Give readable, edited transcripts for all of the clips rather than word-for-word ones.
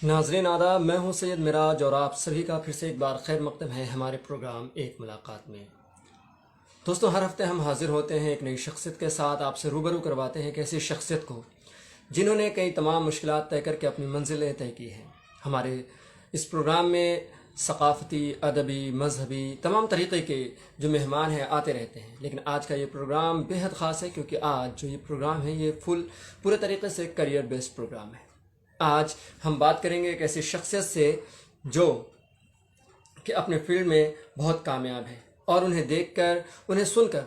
नाजरीन आदाब, मैं हूं सैयद मिराज और आप सभी का फिर से एक बार खैर मकदम है हमारे प्रोग्राम एक मुलाकात में। दोस्तों, हर हफ्ते हम हाजिर होते हैं एक नई शख्सियत के साथ, आपसे रूबरू करवाते हैं एक ऐसी शख्सियत को जिन्होंने कई तमाम मुश्किलात तय करके अपनी मंजिलें तय की हैं। हमारे इस प्रोग्राम में सकाफ़ती, अदबी, मजहबी तमाम तरीक़े के जो मेहमान हैं आते रहते हैं, लेकिन आज का ये प्रोग्राम बेहद ख़ास है क्योंकि आज जो ये प्रोग्राम है ये पूरे तरीके से करियर बेस्ड प्रोग्राम है। आज हम बात करेंगे एक ऐसी शख्सियत से जो कि अपने फील्ड में बहुत कामयाब है, और उन्हें देखकर, उन्हें सुनकर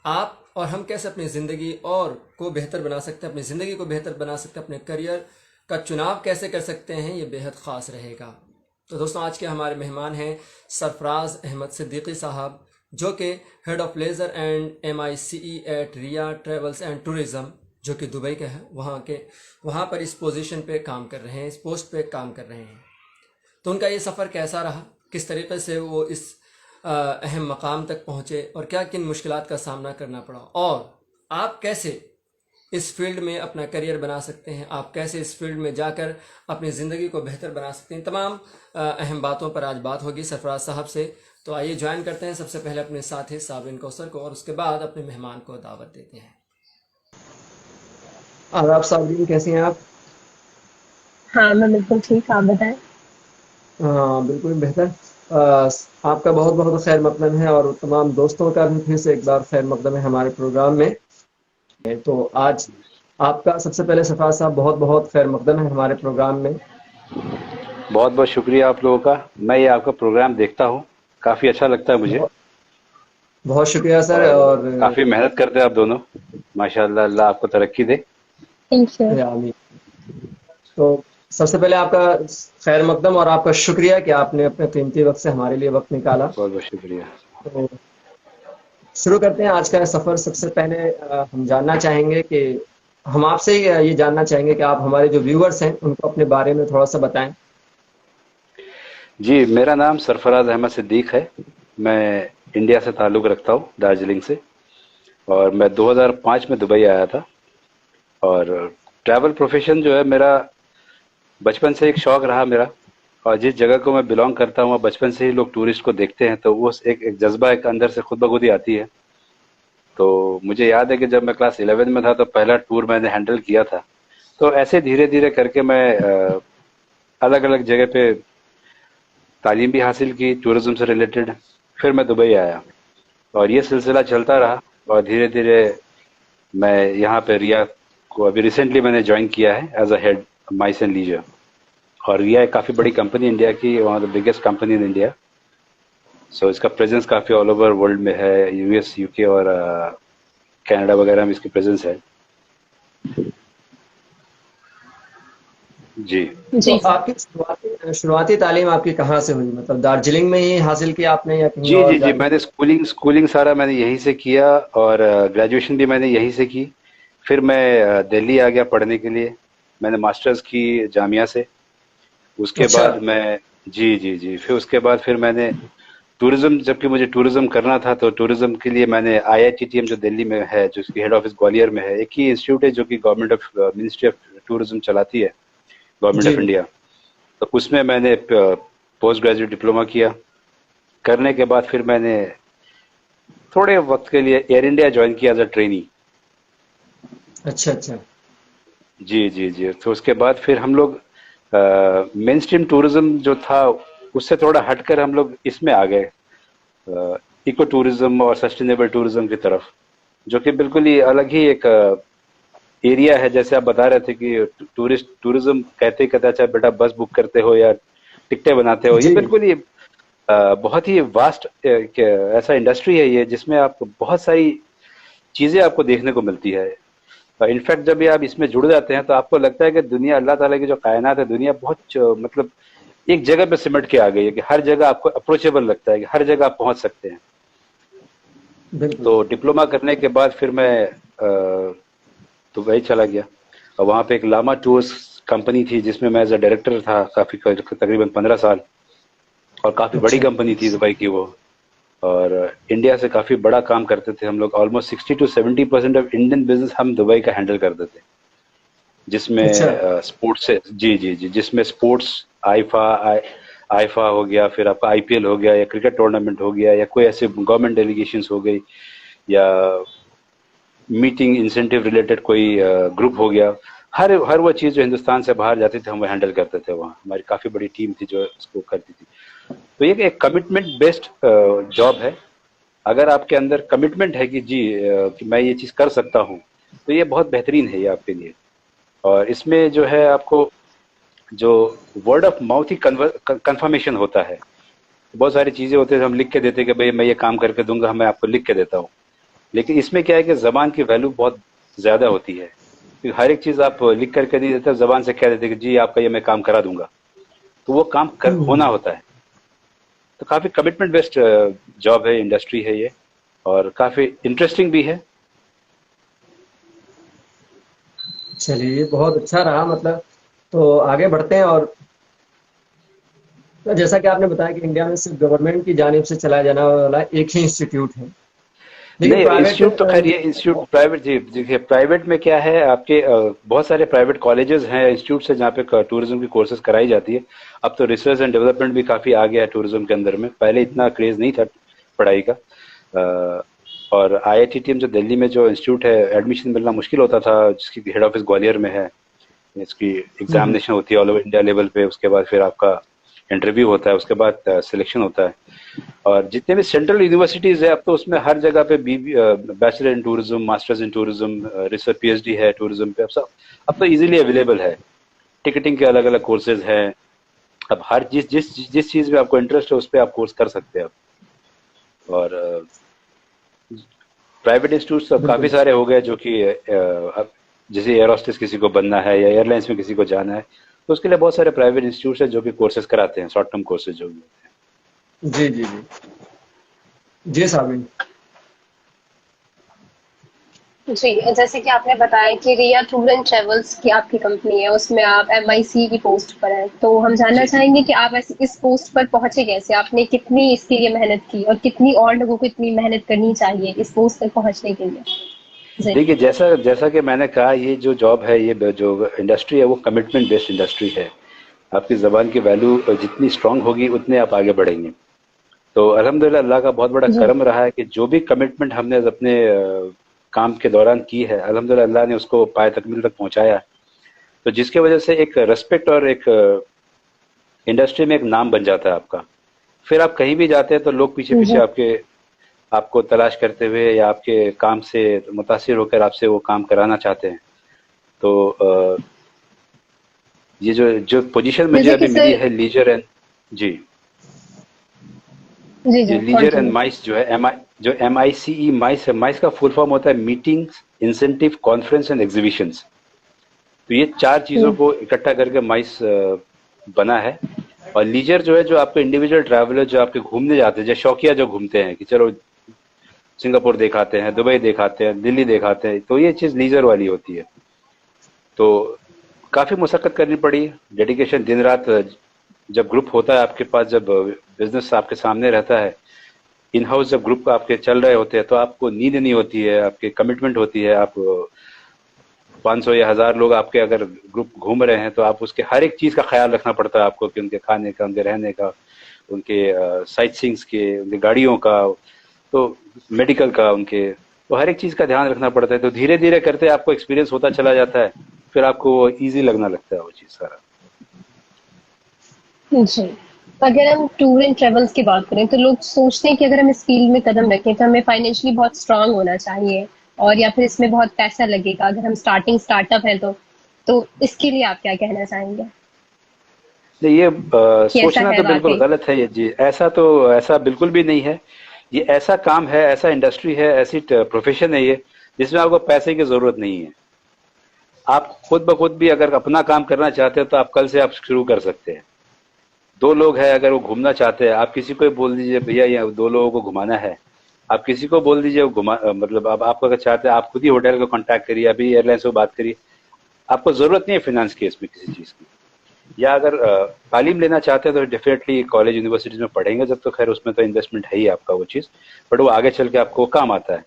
आप और हम कैसे अपनी ज़िंदगी और को बेहतर बना सकते हैं, अपनी ज़िंदगी को बेहतर बना सकते हैं, अपने करियर का चुनाव कैसे कर सकते हैं, ये बेहद ख़ास रहेगा। तो दोस्तों, आज के हमारे मेहमान हैं सरफराज अहमद सिद्दीकी साहब, जो कि head of leisure and MICE at Riya travels and tourism, जो कि दुबई का है, वहाँ पर इस पोजीशन पे काम कर रहे हैं, इस पोस्ट पे काम कर रहे हैं। तो उनका ये सफ़र कैसा रहा, किस तरीके से वो इस अहम मकाम तक पहुँचे और क्या किन मुश्किलात का सामना करना पड़ा, और आप कैसे इस फील्ड में अपना करियर बना सकते हैं, आप कैसे इस फील्ड में जाकर अपनी ज़िंदगी को बेहतर बना सकते हैं, तमाम अहम बातों पर आज बात होगी सरफराज साहब से। तो आइए ज्वाइन करते हैं सबसे पहले अपने साथी साबिन कौसर को, और उसके बाद अपने मेहमान को दावत देते हैं। आदाब साबिन, कैसी हैं आप? हाँ, मैं बिल्कुल ठीक। आप बताएँ? हाँ, बिल्कुल बेहतर। आपका बहुत बहुत खैर मकदम है, और तमाम दोस्तों का भी फिर से एक बार खैर मकदम है हमारे प्रोग्राम में। तो आज आपका सबसे पहले सरफराज साहब बहुत बहुत खैर मकदम है हमारे प्रोग्राम में। बहुत बहुत शुक्रिया आप लोगों का। मैं ये आपका प्रोग्राम देखता हूँ, काफ़ी अच्छा लगता है मुझे। बहुत बहुत शुक्रिया सर। और और काफ़ी मेहनत करते हैं आप दोनों। माशाल्लाह, अल्लाह आपको तरक्की दे। Thank you. आमीन। तो सबसे पहले आपका खैर मकदम और आपका शुक्रिया कि आपने अपने कीमती वक्त से हमारे लिए वक्त निकाला। बहुत बहुत शुक्रिया। तो शुरू करते हैं आज का सफ़र। सबसे पहले हम जानना चाहेंगे कि हम आपसे ये जानना चाहेंगे कि आप हमारे जो व्यूअर्स हैं उनको अपने बारे में थोड़ा सा बताएं। जी, मेरा नाम सरफराज अहमद सिद्दीक है। मैं इंडिया से ताल्लुक़ रखता हूँ, दार्जिलिंग से। और मैं 2005 में दुबई आया था। और ट्रैवल प्रोफेशन जो है मेरा, बचपन से एक शौक़ रहा मेरा। और जिस जगह को मैं बिलोंग करता हूँ वहाँ बचपन से ही लोग टूरिस्ट को देखते हैं, तो वो एक जज्बा एक अंदर से खुद ब खुद ही आती है। तो मुझे याद है कि जब मैं क्लास 11 में था तो पहला टूर मैंने हैंडल किया था। तो ऐसे धीरे धीरे करके मैं अलग अलग जगह पे तालीम भी हासिल की टूरिज्म से रिलेटेड। फिर मैं दुबई आया और ये सिलसिला चलता रहा। और धीरे धीरे मैं यहाँ पे रिया को अभी रिसेंटली मैंने ज्वाइन किया है as a head MICE and leisure. और रिया एक काफ़ी बड़ी कंपनी इंडिया की, one of the biggest company in India. So इसका प्रेजेंस काफ़ी ऑल ओवर वर्ल्ड में है, US UK और कनाडा वगैरह में इसकी प्रेजेंस है। जी तो जी सर। आपकी शुरुआती शुरुआती तालीम आपकी कहाँ से हुई, मतलब दार्जिलिंग में ही हासिल की आपने या कहीं जी और जी जी, जाके? मैंने स्कूलिंग स्कूलिंग सारा मैंने यहीं से किया। और ग्रेजुएशन भी मैंने यहीं से की। फिर मैं दिल्ली आ गया पढ़ने के लिए। मैंने मास्टर्स की जामिया से। उसके अच्छा। बाद मैं, जी जी जी, फिर उसके बाद फिर मैंने टूरिज्म, जबकि मुझे टूरिज्म करना था तो टूरिज्म के लिए मैंने IITTM जो दिल्ली में है, जो उसकी हेड ऑफिस ग्वालियर में है, एक ही इंस्टीट्यूट है जो कि government of ministry of tourism चलाती है, गवर्नमेंट जी। Of India. तो उसमें मैंने पोस्ट ग्रेजुएट डिप्लोमा किया। करने के बाद फिर मैंने थोड़े वक्त के लिए एयर इंडिया ज्वाइन किया एज अ ट्रेनी। अच्छा अच्छा। जी जी जी, तो उसके बाद फिर हम लोग मेन स्ट्रीम टूरिज्म जो था उससे थोड़ा हटकर हम लोग इसमें आ गए, इको टूरिज्म और सस्टेनेबल टूरिज्म की तरफ, जो कि बिल्कुल ही अलग ही एक एरिया है। जैसे आप बता रहे थे कि टूरिज्म कहते ही कहते, अच्छा बेटा बस बुक करते हो या टिकटें बनाते हो, ये जी। बिल्कुल ही बहुत ही वास्ट ऐसा इंडस्ट्री है ये, जिसमें आपको बहुत सारी चीजें आपको देखने को मिलती है। इनफैक्ट जब ये आप इसमें जुड़ जाते हैं तो आपको लगता है कि दुनिया, अल्लाह ताला की जो कायनात है, दुनिया बहुत मतलब एक जगह पे सिमट के आ गई है, कि हर जगह आपको अप्रोचेबल लगता है, कि हर जगह आप पहुंच सकते हैं। बिल्कुल। तो डिप्लोमा करने के बाद फिर मैं दुबई चला गया। और वहाँ पे एक लामा टूर्स कंपनी थी जिसमें मैं एज अ डायरेक्टर था काफी, तकरीबन 15 साल। और काफी बड़ी अच्छा। कंपनी थी दुबई की वो। और इंडिया से काफी बड़ा काम करते थे हम लोग। Almost 60 to 70% of Indian business हम दुबई का हैंडल करते थे। जिसमें अच्छा। स्पोर्ट्स से जी जी जी, जिसमें स्पोर्ट्स आईफा हो गया, फिर आपका आईपीएल हो गया, या क्रिकेट टूर्नामेंट हो गया, या कोई ऐसे गवर्नमेंट डेलीगेशंस हो गई, या मीटिंग इंसेंटिव रिलेटेड कोई ग्रुप हो गया। हर वो चीज़ जो हिंदुस्तान से बाहर जाती थी हम वो हैंडल करते थे। वहाँ हमारी काफ़ी बड़ी टीम थी जो इसको करती थी। तो ये एक कमिटमेंट बेस्ड जॉब है। अगर आपके अंदर कमिटमेंट है कि जी कि मैं ये चीज़ कर सकता हूँ, तो ये बहुत बेहतरीन है ये आपके लिए। और इसमें जो है आपको जो word of mouth he confirmation होता है। बहुत सारी चीज़ें होती है हम लिख के देते हैं कि भाई मैं ये काम करके दूंगा, मैं आपको लिख के देता हूँ। लेकिन इसमें क्या है कि जबान की वैल्यू बहुत ज्यादा होती है, क्योंकि हर एक चीज आप लिख करके नहीं देते, जबान से कह देते कि जी आपका ये मैं काम करा दूंगा, तो वो काम होना होता है। तो काफी कमिटमेंट बेस्ड जॉब है, इंडस्ट्री है ये, और काफी इंटरेस्टिंग भी है। चलिए, बहुत अच्छा रहा मतलब। तो आगे बढ़ते हैं। और जैसा कि आपने बताया कि इंडिया में सिर्फ गवर्नमेंट की जानिब से चलाया जाने वाला एक ही इंस्टीट्यूट है, लेकिन नहीं, प्राइवेट। इंस्टीट्यूट तो खैर ये इंस्टीट्यूट प्राइवेट जी देखिए, प्राइवेट में क्या है आपके बहुत सारे प्राइवेट कॉलेजेस हैं, इंस्टीट्यूट है जहाँ पे टूरिज्म की कोर्सेज कराई जाती है। अब तो रिसर्च एंड डेवलपमेंट भी काफी आ गया है टूरिज्म के अंदर में, पहले इतना क्रेज नहीं था पढ़ाई का। और आईआईटी जो दिल्ली में जो इंस्टीट्यूट है, एडमिशन मिलना मुश्किल होता था, जिसकी हेड ऑफिस ग्वालियर में है। इसकी हम्म। एग्जामिनेशन होती है ऑल ओवर इंडिया लेवल पे, उसके बाद फिर आपका इंटरव्यू होता है, उसके बाद सिलेक्शन होता है। और जितने भी सेंट्रल यूनिवर्सिटीज है अब तो उसमें हर जगह पे bachelor in tourism, masters in tourism, research PhD है टूरिज्म पे। अब तो इजीली अवेलेबल है, टिकटिंग के अलग अलग कोर्सेज हैं। अब हर जिस जिस जिस चीज में आपको इंटरेस्ट है उस पर आप कोर्स कर सकते हैं अब। और प्राइवेट इंस्टीट्यूट अब काफी बिल्कुल। सारे हो गए जो कि अब जैसे एयर होस्टेस किसी को बनना है या एयरलाइंस में किसी को जाना है, तो उसके लिए बहुत सारे प्राइवेट इंस्टीट्यूट है जो कि कोर्सेज कराते हैं, शॉर्ट टर्म कोर्सेज जो भी होते हैं। जी जी जी। जी साबिन। जी, जैसे कि आपने बताया कि रिया टूर एंड ट्रेवल्स की आपकी कंपनी है, उसमें आप एमआईसी की पोस्ट पर हैं। तो हम जानना जी, चाहेंगे कि आप इस पोस्ट पर पहुंचे कैसे? आपने कितनी इसके लिए मेहनत की और कितनी और लोगों को इतनी मेहनत करनी चाहिए इस पोस्ट तक पहुंचने के लिए? जी। देखिए जैसा जैसा कि मैंने कहा, ये जो जॉब है, ये जो इंडस्ट्री है वो कमिटमेंट बेस्ड इंडस्ट्री है। आपकी जबान की वैल्यू जितनी स्ट्रांग होगी उतने आप आगे बढ़ेंगे। तो अल्हम्दुलिल्लाह अल्लाह का बहुत बड़ा जी। करम रहा है कि जो भी कमिटमेंट हमने अपने काम के दौरान की है, अल्हम्दुलिल्लाह अल्लाह ने उसको पाए तकमील तक पहुंचाया। तो जिसके वजह से एक रेस्पेक्ट और एक इंडस्ट्री में एक नाम बन जाता है आपका। फिर आप कहीं भी जाते हैं तो लोग पीछे पीछे जी। आपको तलाश करते हुए या आपके काम से मुतासिर होकर आपसे वो काम कराना चाहते हैं। तो ये जो जो पोजीशन मुझे जैसे अभी कि मिली सर। है, लीजर एंड जी, जी ये जी, लीजर एंड कंटिन्यू। माइस जो है, एम आई सी ई माइस है, माइस का फुल फॉर्म होता है meetings, incentive, conference and exhibitions. तो ये चार चीजों हम्म। को इकट्ठा करके माइस बना है। और लीजर जो है, जो आपको इंडिविजुअल ट्रैवलर जो आपके घूमने जाते हैं, जो शौकिया जो घूमते हैं कि चलो सिंगापुर दिखाते हैं, दुबई दिखाते हैं, दिल्ली दिखाते हैं, तो ये चीज लीजर वाली होती है। तो काफी मुशक्कत करनी पड़ी, डेडिकेशन, दिन रात। जब ग्रुप होता है आपके पास, जब बिजनेस आपके सामने रहता है, इन हाउस जब ग्रुप आपके चल रहे होते हैं, तो आपको नींद नहीं होती है, आपके कमिटमेंट होती है। आप 500 या 1000 लोग आपके अगर ग्रुप घूम रहे हैं, तो आप उसके हर एक चीज का ख्याल रखना पड़ता है आपको, कि उनके खाने का, उनके रहने का, उनके साइट सीइंग्स के, उनकी गाड़ियों का, तो मेडिकल का, उनके, तो हर एक चीज का ध्यान रखना पड़ता है। तो धीरे धीरे करते आपको एक्सपीरियंस होता चला जाता है, फिर आपको वो ईजी लगना लगता है वो चीज सारा। जी। अगर हम टूर एंड ट्रेवल्स की बात करें तो लोग सोचते हैं कि अगर हम इस फील्ड में कदम रखें तो हमें फाइनेंशियली बहुत स्ट्रांग होना चाहिए, और या फिर इसमें बहुत पैसा लगेगा अगर हम स्टार्टअप है तो इसके लिए आप क्या कहना चाहेंगे नहीं, ये कि ऐसा सोचना है तो बिल्कुल वाकई? गलत है ये जी। ऐसा बिल्कुल भी नहीं है। ये ऐसा काम है, ऐसा इंडस्ट्री है, ऐसी प्रोफेशन है ये, जिसमें आपको पैसे की जरूरत नहीं है। आप खुद ब खुद भी अगर अपना काम करना चाहते हो तो आप कल से आप शुरू कर सकते हैं। दो लोग हैं, अगर वो घूमना चाहते हैं, आप किसी को भी बोल दीजिए भैया ये दो लोगों को घुमाना है, आप किसी को बोल दीजिए वो मतलब अब आप अगर चाहते हैं, आप खुद ही होटल को कांटेक्ट करिए, अभी एयरलाइन से बात करिए। आपको जरूरत नहीं है फाइनेंस की इसमें किसी चीज की। या अगर तालीम लेना चाहते हैं तो डेफिनेटली कॉलेज यूनिवर्सिटीज में पढ़ेंगे जब, तो खैर उसमें तो इन्वेस्टमेंट है ही आपका वो चीज, बट वो आगे चल के आपको काम आता है।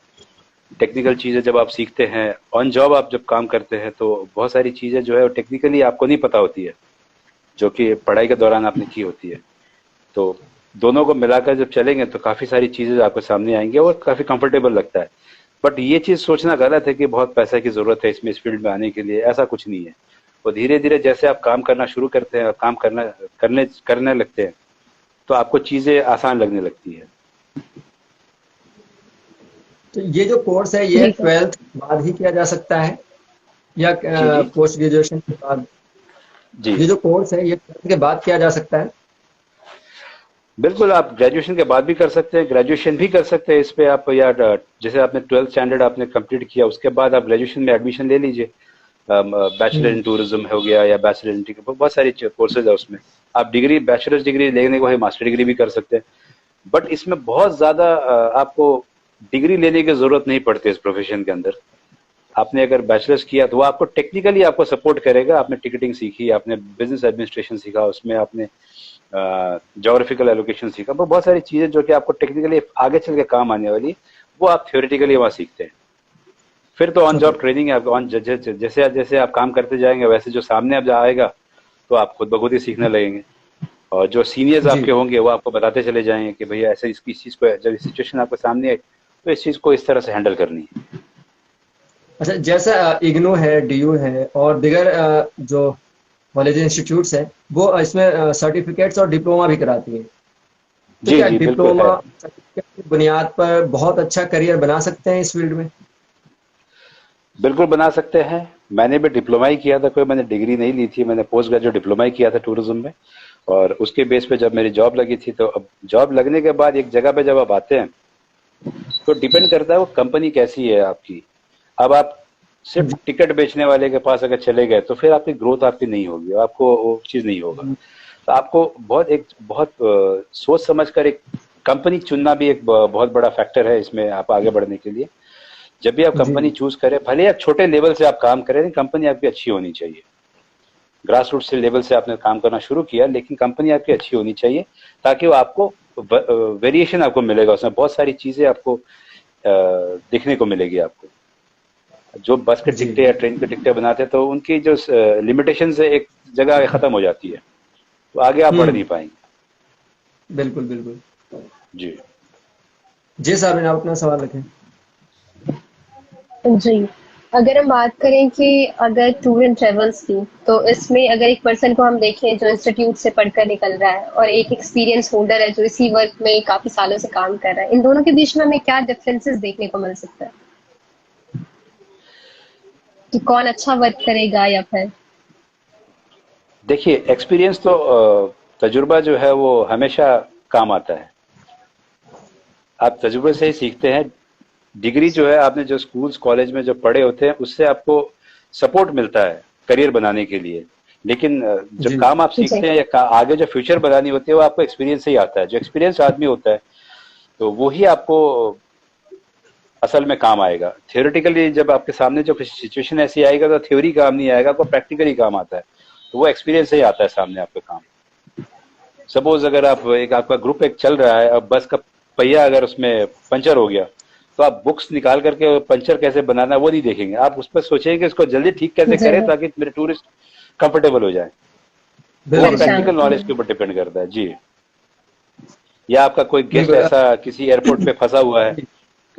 टेक्निकल चीज़ें जब आप सीखते हैं, ऑन जॉब आप जब काम करते हैं, तो बहुत सारी चीज़ें जो है वो टेक्निकली आपको नहीं पता होती है, जो कि पढ़ाई के दौरान आपने की होती है। तो दोनों को मिलाकर जब चलेंगे तो काफ़ी सारी चीज़ें आपके सामने आएंगी और काफ़ी कंफर्टेबल लगता है। बट ये चीज़ सोचना गलत है कि बहुत पैसे की ज़रूरत है इसमें, इस फील्ड में आने के लिए, ऐसा कुछ नहीं है। और धीरे धीरे जैसे आप काम करना शुरू करते हैं और काम करने करने लगते हैं, तो आपको चीज़ें आसान लगने लगती है। तो ये जो कोर्स है ये जी सर। 12th बाद ही किया जा सकता है या जी जी पोस्ट ग्रेजुएशन के बाद? जी। ये जो कोर्स है ये 12th के बाद किया जा सकता है? बिल्कुल, आप ग्रेजुएशन के बाद भी कर सकते हैं, ग्रेजुएशन भी कर सकते हैं इस पे आप, या जैसे आपने 12th स्टैंडर्ड आपने कंप्लीट किया, उसके बाद आप ग्रेजुएशन में एडमिशन ले लीजिए। बैचलर हम्म। इन टूरिज्म हो गया या बैचलर इन, बहुत सारी कोर्सेज है उसमें। आप डिग्री, बैचलर्स डिग्री लेने को है, मास्टर डिग्री भी कर सकते हैं। बट इसमें बहुत ज़्यादा आपको डिग्री लेने की ज़रूरत नहीं पड़ती इस प्रोफेशन के अंदर। आपने अगर बैचलर्स किया तो वो आपको टेक्निकली आपको सपोर्ट करेगा। आपने टिकटिंग सीखी, आपने बिजनेस एडमिनिस्ट्रेशन सीखा, उसमें आपने जोग्राफिकल एलोकेशन सीखा, वो बहुत सारी चीज़ें जो कि आपको टेक्निकली आगे चल के काम आने वाली, वो आप थ्योरेटिकली वहाँ सीखते हैं। फिर तो ऑन ओके। जॉब ट्रेनिंग है आपको, ऑन जैसे जैसे आप काम करते जाएंगे वैसे जो सामने अब आएगा तो आप खुद ब खुद ही सीखने लगेंगे। और जो सीनियर्स जी। आपके होंगे वो आपको बताते चले जाएंगे कि भैया ऐसे इसकी इस चीज़ को, जब सिचुएशन आपके सामने आए तो इस चीज़ को इस तरह से हैंडल करनी है। अच्छा, जैसा इग्नू है, डीयू है और दिगर जो कॉलेज इंस्टीट्यूट्स हैं वो इसमें सर्टिफिकेट्स और डिप्लोमा भी कराती है। तो जी क्या जी बिल्कुल है। डिप्लोमा सर्टिफिकेट की बुनियाद पर बहुत अच्छा करियर बना सकते हैं इस फील्ड में? बिल्कुल बना सकते हैं। मैंने भी डिप्लोमा ही किया था, कोई मैंने डिग्री नहीं ली थी, मैंने पोस्ट ग्रेजुएट डिप्लोमा ही किया था टूरिज्म में। और उसके बेस पे जब मेरी जॉब लगी थी, तो अब जॉब लगने के बाद एक जगह पे जब आप आते हैं तो डिपेंड करता है वो कंपनी कैसी है आपकी। अब आप सिर्फ जी। टिकट बेचने वाले के पास अगर चले गए तो फिर आपकी ग्रोथ आपकी नहीं होगी, आपको वो चीज़ नहीं होगा। तो आपको बहुत सोच समझ कर एक कंपनी चुनना भी एक बहुत बड़ा फैक्टर है इसमें आप आगे बढ़ने के लिए। जब भी आप जी। कंपनी चूज करें, भले आप छोटे लेवल से आप काम करें, कंपनी आपकी अच्छी होनी चाहिए। ग्रास रूट से लेवल से आपने काम करना शुरू किया, लेकिन कंपनी आपकी अच्छी होनी चाहिए, ताकि वो आपको वेरिएशन आपको मिलेगा, उसमें बहुत सारी चीजें आपको देखने को मिलेगी। आपको जो बस के जी। टिकटें या ट्रेन के टिकटें बनाते हैं तो उनकी जो लिमिटेशन है एक जगह खत्म हो जाती है, तो आगे आप बढ़ हम्म। नहीं पाएंगे। बिल्कुल बिल्कुल। जी जी साहब, आप अपना सवाल रखें। जी, अगर हम बात करें कि अगर टूर एंड ट्रेवल्स की, तो इसमें अगर एक पर्सन को हम देखें जो इंस्टीट्यूट से पढ़कर निकल रहा है और एक एक्सपीरियंस होल्डर है जो इसी वर्क में काफी सालों से काम कर रहा है, इन दोनों के बीच में हमें क्या डिफरेंसेस देखने को मिल सकता है कि कौन अच्छा वर्क करेगा या फिर? देखिए, एक्सपीरियंस तो तजुर्बा जो है वो हमेशा काम आता है। आप तजुर्बे से ही सीखते हैं। डिग्री जो है आपने जो स्कूल्स कॉलेज में जो पढ़े होते हैं उससे आपको सपोर्ट मिलता है करियर बनाने के लिए। लेकिन जो जी। काम आप जी। सीखते हैं या आगे जो फ्यूचर बनानी होती है वो आपको एक्सपीरियंस से ही आता है। जो एक्सपीरियंस आदमी होता है तो वो ही आपको असल में काम आएगा। थियोरेटिकली जब आपके सामने जो सिचुएशन ऐसी आएगा तो थ्योरी काम नहीं आएगा, आपको प्रैक्टिकली काम आता है। तो वो एक्सपीरियंस से ही आता है सामने आपके काम। सपोज अगर आप एक आपका ग्रुप एक चल रहा है, अब बस का पहिया अगर उसमें पंचर हो गया तो आप बुक्स निकाल करके पंचर कैसे बनाना है वो नहीं देखेंगे, आप उस पर सोचेंगे कि इसको जल्दी ठीक कैसे जी। करें ताकि मेरे टूरिस्ट कंफर्टेबल हो जाए। वो बिल्कुल अच्छा। बिल्कुल। प्रैक्टिकल नॉलेज के ऊपर डिपेंड करता है। जी। या आपका कोई गेस्ट बिल्कुल ऐसा किसी एयरपोर्ट पे फंसा हुआ है,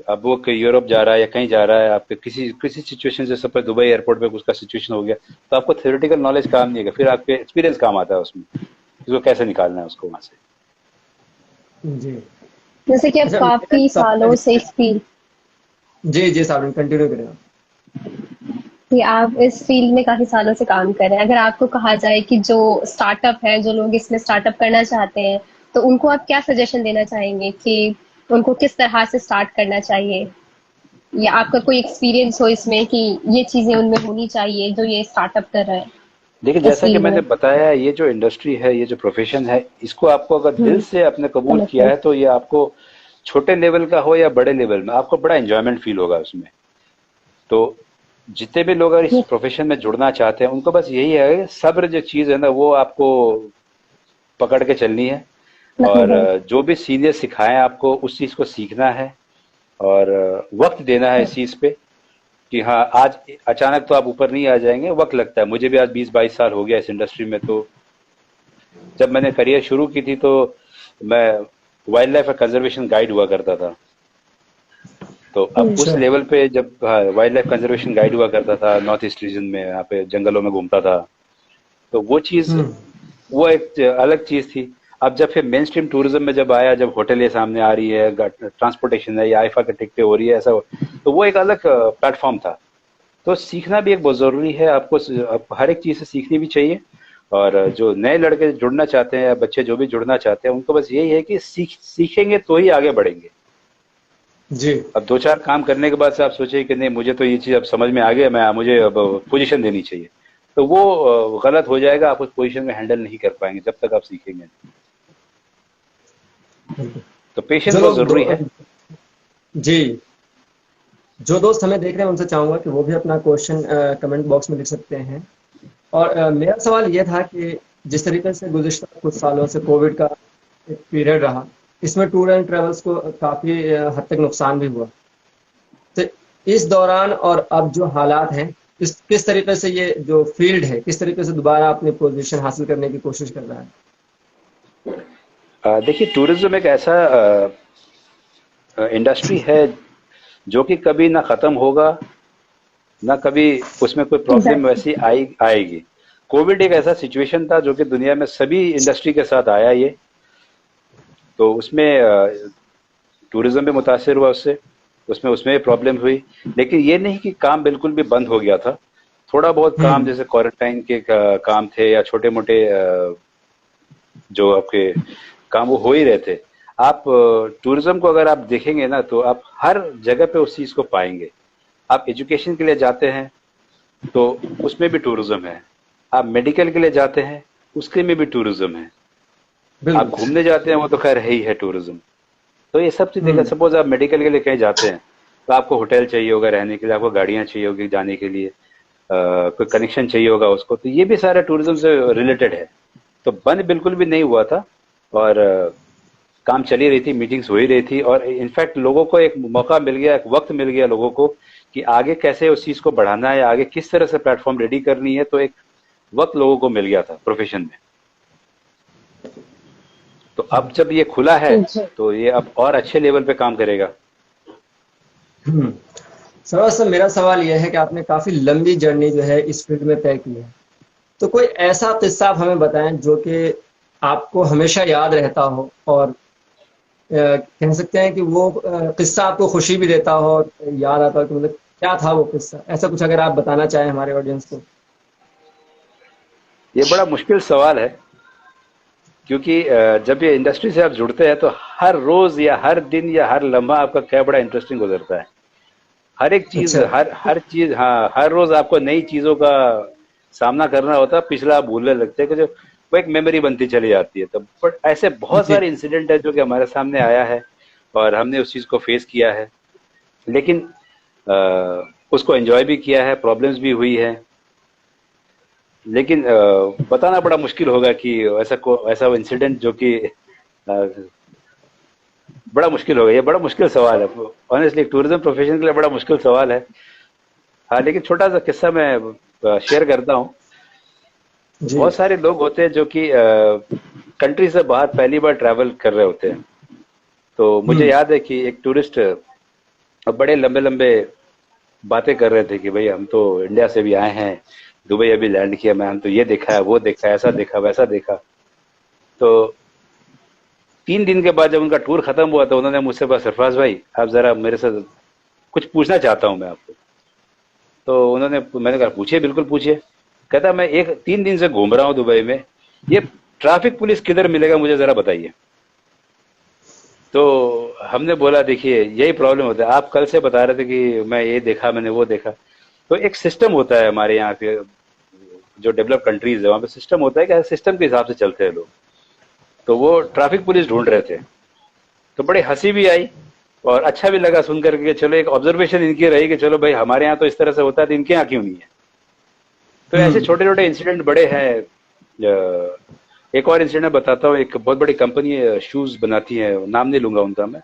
अब वो कहीं यूरोप जा रहा है या कहीं जा रहा है, आपके किसी किसी सिचुएशन से, सपोज दुबई एयरपोर्ट पे उसका सिचुएशन हो गया, तो आपको थ्योरेटिकल नॉलेज काम नहीं है, फिर आपके एक्सपीरियंस काम आता है उसमें, इसको कैसे निकालना है उसको वहां से। जी। जैसे कि अब अच्छा, मेरा काफी एक सवाल सालों है। से इस फील्ड जी जी साहब, कंटिन्यू करें आप। कि आप इस फील्ड में काफी सालों से काम कर रहे हैं, अगर आपको कहा जाए कि जो स्टार्टअप है, जो लोग इसमें स्टार्टअप करना चाहते हैं, तो उनको आप क्या सजेशन देना चाहेंगे कि उनको किस तरह से स्टार्ट करना चाहिए, या आपका कोई एक्सपीरियंस हो इसमें कि ये चीजें उनमें होनी चाहिए जो ये स्टार्टअप कर रहे हैं देखिए, इस जैसा कि फील्ड मैंने में? बताया, ये जो इंडस्ट्री है, ये जो प्रोफेशन है, इसको आपको अगर दिल हम्म। से आपने कबूल समझ किया गई। है तो ये आपको छोटे लेवल का हो या बड़े लेवल में, आपको बड़ा एंजॉयमेंट फील होगा उसमें। तो जितने भी लोग अगर इस ये प्रोफेशन में जुड़ना चाहते हैं उनको बस यही है, सब्र जो चीज़ है ना वो आपको पकड़ के चलनी है। रखनी और है। जो भी सीनियर सिखाएं आपको उस चीज़ को सीखना है। और वक्त देना है इस चीज पे कि हाँ आज अचानक तो आप ऊपर नहीं आ जाएंगे, वक्त लगता है। मुझे भी आज 20-22 साल हो गया इस इंडस्ट्री में। तो जब मैंने करियर शुरू की थी तो मैं वाइल्ड लाइफ कंजर्वेशन गाइड हुआ करता था। तो अब उस अच्छा। लेवल पे जब वाइल्ड लाइफ कंजर्वेशन गाइड हुआ करता था नॉर्थ ईस्ट रीजन में, यहाँ पे जंगलों में घूमता था, तो वो चीज, हम्म। वो एक अलग चीज थी। अब जब फिर मेन स्ट्रीम टूरिज्म में जब आया, जब होटल ये सामने आ रही है, ट्रांसपोर्टेशन है, या आईफा के टिकटें हो रही है, ऐसा तो वो एक अलग प्लेटफॉर्म था। तो सीखना भी एक बहुत जरूरी है आपको, हर एक चीज से सीखनी भी चाहिए। और जो नए लड़के जुड़ना चाहते हैं या बच्चे जो भी जुड़ना चाहते हैं, उनको बस यही है कि सीखेंगे तो ही आगे बढ़ेंगे। जी। अब 2-4 काम करने के बाद से आप सोचिए कि नहीं मुझे तो ये चीज अब समझ में आ गया, मैं मुझे अब पोजीशन देनी चाहिए, तो वो गलत हो जाएगा। आप उस पोजीशन में हैंडल नहीं कर पाएंगे जब तक आप सीखेंगे नहीं। तो पेशेंस जो बहुत लोग जरूरी है। जी, जो दोस्त हमें देख रहे हैं उनसे चाहूंगा कि वो भी अपना क्वेश्चन कमेंट बॉक्स में लिख सकते हैं। और मेरा सवाल ये था कि जिस तरीके से गुज़िश्ता कुछ सालों से कोविड का एक पीरियड रहा, इसमें टूर एंड ट्रेवल्स को काफ़ी हद तक नुकसान भी हुआ। तो इस दौरान और अब जो हालात हैं, किस तरीके से ये जो फील्ड है, किस तरीके से दोबारा अपनी पोजीशन हासिल करने की कोशिश कर रहा है? देखिए, टूरिज्म एक ऐसा इंडस्ट्री है जो कि कभी ना खत्म होगा, ना कभी उसमें कोई प्रॉब्लम एग्जैक्टली। वैसी आएगी। कोविड एक ऐसा सिचुएशन था जो कि दुनिया में सभी इंडस्ट्री के साथ आया ये, तो उसमें टूरिज्म भी मुतासिर हुआ उससे, उसमें उसमें प्रॉब्लम हुई। लेकिन ये नहीं कि काम बिल्कुल भी बंद हो गया था। थोड़ा बहुत काम हम्म। जैसे क्वारंटाइन के काम थे, या छोटे मोटे जो आपके काम वो हो ही रहे थे। आप टूरिज्म को अगर आप देखेंगे ना, तो आप हर जगह पे उस चीज को पाएंगे। आप एजुकेशन के लिए जाते हैं तो उसमें भी टूरिज्म है, आप मेडिकल के लिए जाते हैं उसके में भी टूरिज्म है, आप बिल्कुल। घूमने जाते हैं वो तो खैर है ही है टूरिज्म। तो ये सब चीज देखा, हम्म। सपोज आप मेडिकल के लिए कहीं जाते हैं तो आपको होटल चाहिए होगा रहने के लिए, आपको गाड़ियां चाहिए होगी जाने के लिए, कोई कनेक्शन चाहिए होगा उसको, तो ये भी सारा टूरिज्म से रिलेटेड है। तो बंद बिल्कुल भी नहीं हुआ था, और काम चली रही थी, मीटिंग्स हो ही रही थी, और इनफैक्ट लोगों को एक मौका मिल गया, एक वक्त मिल गया लोगों को कि आगे कैसे उस चीज को बढ़ाना है, आगे किस तरह से प्लेटफॉर्म रेडी करनी है। तो एक वक्त लोगों को मिल गया था प्रोफेशन में। तो अब जब ये खुला है जी। तो ये अब और अच्छे लेवल पे काम करेगा। हम्म। सर, मेरा सवाल यह है कि आपने काफी लंबी जर्नी जो है इस फील्ड में तय की है, तो कोई ऐसा किस्सा आप हमें बताएं जो कि आपको हमेशा याद रहता हो, और कह सकते हैं कि वो किस्सा आपको खुशी भी देता हो और याद आता हो कि मतलब क्या था वो किस्सा, ऐसा कुछ अगर आप बताना चाहें हमारे ऑडियंस को। ये बड़ा मुश्किल सवाल है, क्योंकि जब ये इंडस्ट्री से आप जुड़ते हैं तो हर रोज या हर दिन या हर लम्हा आपका क्या बड़ा इंटरेस्टिंग गुजरता है। हर एक चीज, अच्छा। हर हर चीज, हाँ, हर रोज आपको नई चीजों का सामना करना होता है। पिछला आप भूलने लगते हैं कि जो वो एक मेमोरी बनती चली जाती है। तो बट ऐसे बहुत जी। सारे इंसिडेंट है जो कि हमारे सामने आया है और हमने उस चीज को फेस किया है, लेकिन उसको एंजॉय भी किया है, प्रॉब्लम्स भी हुई है। लेकिन बताना बड़ा मुश्किल होगा कि ऐसा इंसिडेंट जो कि बड़ा मुश्किल होगा। ये बड़ा मुश्किल सवाल है ऑनेस्टली, टूरिज्म प्रोफेशन के लिए बड़ा मुश्किल सवाल है। हाँ, लेकिन छोटा सा किस्सा मैं शेयर करता हूँ। जी। बहुत सारे लोग होते हैं जो कि कंट्री से बाहर पहली बार ट्रैवल कर रहे होते हैं। तो मुझे हम्म। याद है कि एक टूरिस्ट बड़े लंबे लंबे बातें कर रहे थे कि भाई हम तो इंडिया से भी आए हैं, दुबई अभी लैंड किया, मैं हम तो ये देखा है, वो देखा है, ऐसा देखा, वैसा देखा। तो 3 दिन के बाद जब उनका टूर खत्म हुआ तो उन्होंने मुझसे कहा, सरफराज भाई आप जरा मेरे से कुछ पूछना चाहता हूं मैं आपको। तो मैंने कहा पूछिए, बिल्कुल पूछिए। कहता मैं 3 दिन से घूम रहा हूँ दुबई में, ये ट्रैफिक पुलिस किधर मिलेगा मुझे जरा बताइए। तो हमने बोला देखिए यही प्रॉब्लम होता है, आप कल से बता रहे थे कि मैं ये देखा, मैंने वो देखा। तो एक सिस्टम होता है हमारे यहाँ पे, जो डेवलप कंट्रीज है वहाँ पे सिस्टम होता है कि सिस्टम के हिसाब से चलते हैं लोग। तो वो ट्रैफिक पुलिस ढूंढ रहे थे, तो बड़े हंसी भी आई और अच्छा भी लगा सुन करके। चलो एक ऑब्जर्वेशन इनकी रही कि चलो भाई हमारे यहाँ तो इस तरह से होता है, तो इनके यहाँ क्यों नहीं है। तो ऐसे हम्म। छोटे छोटे इंसिडेंट बड़े हैं। एक और इंसिडेंट बताता हूँ। एक बहुत बड़ी कंपनी शूज बनाती है, नाम नहीं लूंगा उनका मैं।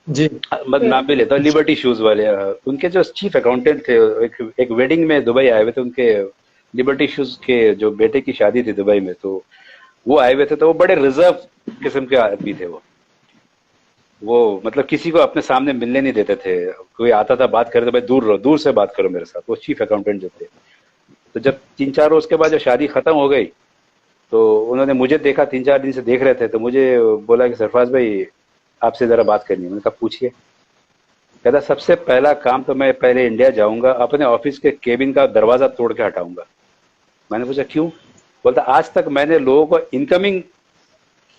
जी। मैं नाम भी लेता हूँ, लिबर्टी शूज वाले। उनके जो चीफ अकाउंटेंट थे, एक वेडिंग में दुबई आए हुए थे उनके, लिबर्टी शूज के जो बेटे की शादी थी दुबई में, तो वो आए हुए थे। तो वो बड़े रिजर्व किस्म के आदमी थे। वो मतलब किसी को अपने सामने मिलने नहीं देते थे। कोई आता था बात करे तो भाई दूर रहो, दूर से बात करो मेरे साथ। वो चीफ अकाउंटेंट जो थे। तो जब 3-4 रोज के बाद जब शादी खत्म हो गई, तो उन्होंने मुझे देखा, 3-4 दिन से देख रहे थे, तो मुझे बोला कि सरफराज भाई आपसे जरा बात करनी है। मैंने कहा पूछिए। कहता सबसे पहला काम तो मैं पहले इंडिया जाऊंगा, अपने ऑफिस के केबिन का दरवाजा तोड़ के हटाऊंगा। मैंने पूछा क्यों? बोलता आज तक मैंने लोगों को इनकमिंग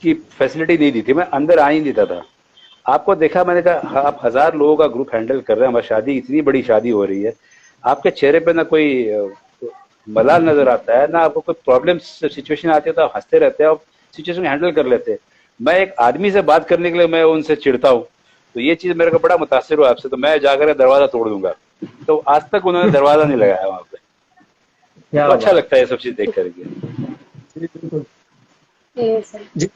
की फैसिलिटी नहीं दी थी, मैं अंदर आ ही नहीं देता था। आपको देखा, मैंने कहा हाँ, आप 1000 लोगों का ग्रुप हैंडल कर रहे हैं, हमारी शादी, इतनी बड़ी शादी हो रही है, आपके चेहरे पे ना कोई मलाल नजर आता है, ना आपको कोई प्रॉब्लम सिचुएशन आती है तो आप हंसते रहते हैं और सिचुएशन हैंडल कर लेते हैं। मैं एक आदमी से बात करने के लिए मैं उनसे चिढ़ता हूँ। तो ये चीज मेरे को बड़ा मुतासिर हुआ आपसे, तो मैं जाकर दरवाजा तोड़ दूंगा। तो आज तक उन्होंने दरवाजा नहीं लगाया वहां पे। तो क्या अच्छा बात। लगता है ये सब चीज देख करके। जी बिल्कुल। जी सर। जी।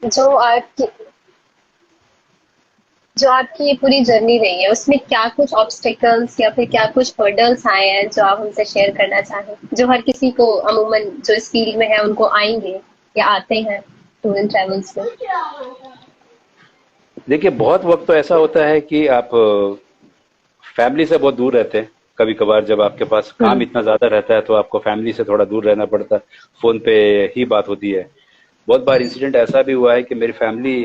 जो आपकी जो आपकी ये पूरी जर्नी रही है उसमें क्या कुछ ऑब्स्टेकल्स या फिर क्या कुछ हर्डल्स आए हैं जो आप हमसे शेयर करना चाहें, जो हर किसी को अमूमन जो इस फील्ड में है उनको आएंगे या आते हैं टूर एंड ट्रेवल्स में। देखिए बहुत वक्त तो ऐसा होता है कि आप फैमिली से बहुत दूर रहते हैं। कभी कभार जब आपके पास काम इतना ज्यादा रहता है तो आपको फैमिली से थोड़ा दूर रहना पड़ता है, फोन पे ही बात होती है। बहुत बार इंसिडेंट ऐसा भी हुआ है कि मेरी फैमिली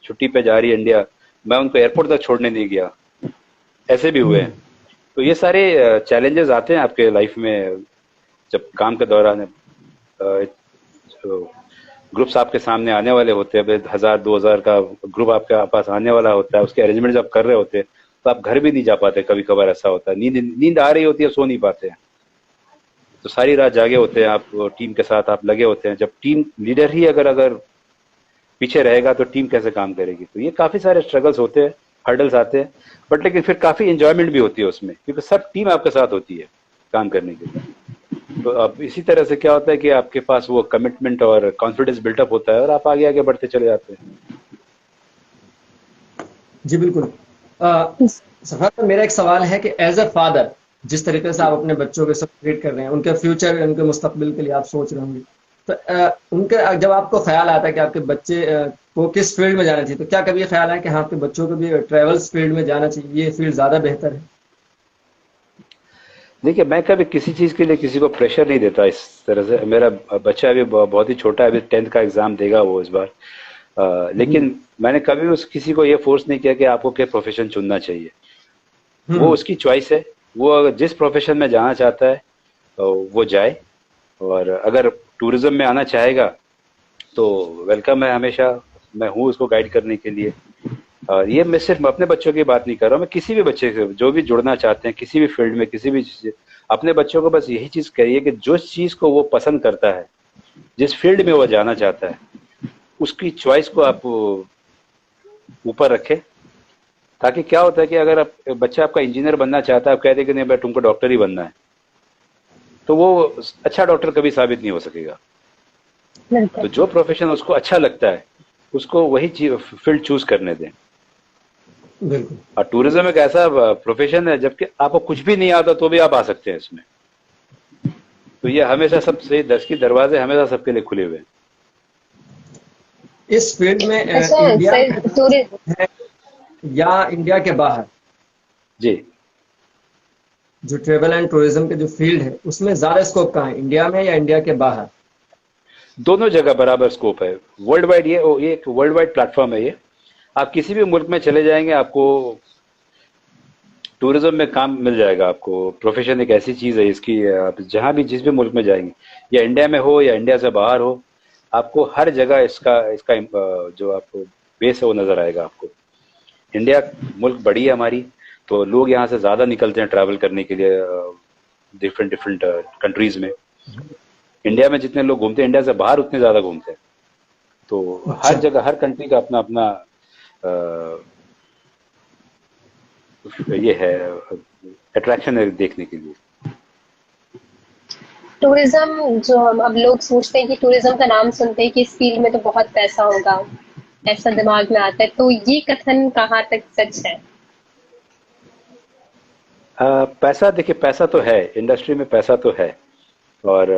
छुट्टी पे जा रही है इंडिया, मैं उनको एयरपोर्ट तक छोड़ने नहीं गया। ऐसे भी हुए हैं। तो ये सारे चैलेंजेस आते हैं आपके लाइफ में जब काम के दौरान। ग्रुप्स आपके सामने आने वाले होते हैं, 1000-2000 का ग्रुप आपके पास आने वाला होता है, उसके अरेंजमेंट जब कर रहे होते हैं तो आप घर भी नहीं जा पाते। कभी कभार ऐसा होता है, नींद नींद आ रही होती है, सो नहीं पाते हैं। तो सारी रात जागे होते हैं आप, टीम के साथ आप लगे होते हैं। जब टीम लीडर ही अगर अगर पीछे रहेगा तो टीम कैसे काम करेगी? तो ये काफी सारे स्ट्रगल्स होते हैं, हर्डल्स आते हैं। बट लेकिन फिर काफी इंजॉयमेंट भी होती है उसमें, क्योंकि सब टीम आपके साथ होती है काम करने के लिए। तो अब इसी तरह से क्या होता है कि आपके पास वो कमिटमेंट और कॉन्फिडेंस बिल्टअप होता है और आप आगे आगे बढ़ते चले जाते हैं। जी बिल्कुल। सफर में मेरा एक सवाल है कि एज अ फादर, जिस तरीके से आप अपने बच्चों के साथ ट्रीट कर रहे हैं, उनके फ्यूचर, उनके मुस्तकबिल के लिए आप सोच रहे होंगे, तो उनके जब आपको ख्याल आता है कि आपके बच्चे को किस फील्ड में जाना चाहिए, तो क्या कभी ये ख्याल आया कि हाँ आपके बच्चों को भी ट्रेवल्स फील्ड में जाना चाहिए, ये फील्ड ज्यादा बेहतर है? देखिए मैं कभी किसी चीज के लिए किसी को प्रेशर नहीं देता इस तरह से। मेरा बच्चा अभी बहुत ही छोटा है, अभी 10th का एग्जाम देगा वो इस बार। जी। लेकिन मैंने कभी उस किसी को ये फोर्स नहीं किया कि आपको क्या प्रोफेशन चुनना चाहिए। वो हम्म। उसकी चॉइस है। वो अगर जिस प्रोफेशन में जाना चाहता है तो वो जाए। और अगर टूरिज्म में आना चाहेगा तो वेलकम है हमेशा। मैं हूँ उसको गाइड करने के लिए। और ये मैं सिर्फ अपने बच्चों की बात नहीं कर रहा हूँ, मैं किसी भी बच्चे से जो भी जुड़ना चाहते हैं किसी भी फील्ड में, किसी भी अपने बच्चों को बस यही चीज करिए कि जो चीज को वो पसंद करता है, जिस फील्ड में वो जाना चाहता है, उसकी चॉइस को आप ऊपर रखें। ताकि क्या होता है कि अगर आप बच्चा आपका इंजीनियर बनना चाहता है, आप कहते हैं कि नहीं भाई तुमको डॉक्टर ही बनना है, तो वो अच्छा डॉक्टर कभी साबित नहीं हो सकेगा। बिल्कुल। तो जो प्रोफेशन उसको अच्छा लगता है उसको वही फील्ड चूज करने दें। बिल्कुल। और टूरिज्म एक ऐसा प्रोफेशन है जबकि आपको कुछ भी नहीं आता तो भी आप आ सकते हैं इसमें। तो ये हमेशा सबसे 10 की दरवाजे हमेशा सबके लिए खुले हुए हैं। इस फील्ड में अच्छा इंडिया सर, में टूरिस्ट है या इंडिया के बाहर, जी। जो ट्रेवल एंड टूरिज्म के जो फील्ड है उसमें ज्यादा स्कोप कहाँ है, इंडिया में या इंडिया के बाहर? दोनों जगह बराबर स्कोप है। वर्ल्ड वाइड ये एक वर्ल्ड वाइड प्लेटफॉर्म है ये। आप किसी भी मुल्क में चले जाएंगे आपको टूरिज्म में काम मिल जाएगा। आपको प्रोफेशन एक ऐसी चीज है इसकी, आप जहां भी जिस भी मुल्क में जाएंगे, या इंडिया में हो या इंडिया से बाहर हो, आपको हर जगह इसका इसका जो आपको बेस है वो नजर आएगा आपको। इंडिया मुल्क बड़ी है हमारी, तो लोग यहाँ से ज्यादा निकलते हैं ट्रैवल करने के लिए डिफरेंट डिफरेंट कंट्रीज में। इंडिया में जितने लोग घूमते हैं इंडिया से बाहर उतने ज्यादा घूमते हैं। तो हर अच्छा। जगह हर कंट्री का अपना अपना ये है, अट्रैक्शन है देखने के लिए। टूरिज्म जो हम अब लोग सोचते हैं कि टूरिज्म का नाम सुनते हैं कि इस फील्ड में तो बहुत पैसा होगा, ऐसा दिमाग में आता है, तो ये कथन कहाँ तक सच है? पैसा, देखिए पैसा तो है, इंडस्ट्री में पैसा तो है। और